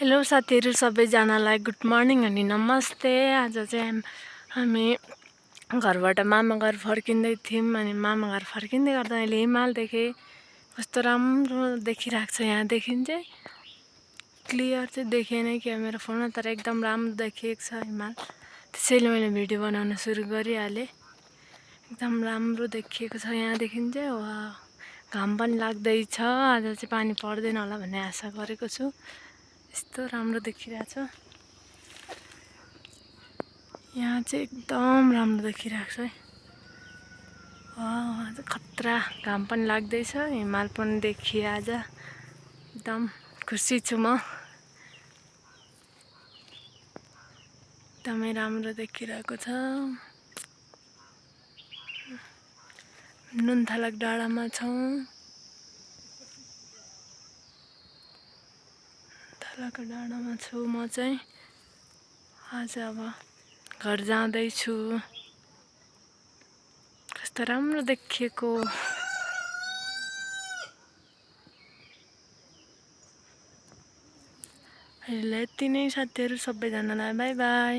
Hello साथीहरू सबैजनालाई good morning अनि नमस्ते। आज चाहिँ हामी घरबाट मामा घर फर्किँदै थियौँ अनि मामा घर फर्किँदै गर्दा अहिले हिमाल देखेँ। कस्तो राम्रो देखिरहेको छ, यहाँदेखि चाहिँ क्लियर चाहिँ देखिएन क्या मेरो फोनमा, तर एकदम राम्रो देखिएको छ हिमाल। त्यसैले मैले भिडियो बनाउन सुरु गरिहालेँ। एकदम राम्रो देखिएको छ यहाँदेखि चाहिँ। वा, घाम पनि लाग्दैछ। आज चाहिँ पानी पर्दैन होला भन्ने आशा गरेको छु। यस्तो राम्रो देखिरहेछ, यहाँ चाहिँ एकदम राम्रो देखिरहेको छ है। आज खतरा घाम पनि लाग्दैछ, हिमाल पनि देखिए आज। एकदम खुसी छु म, एकदमै राम्रो देखिरहेको छ। नुनथालक डाँडामा छौँ। नुनथालक डाँडामा छु म चाहिँ। आज अब घर जाँदैछु। कस्तो राम्रो देखिएको। अहिले यति नै साथीहरू, सबैजनालाई बाई बाई।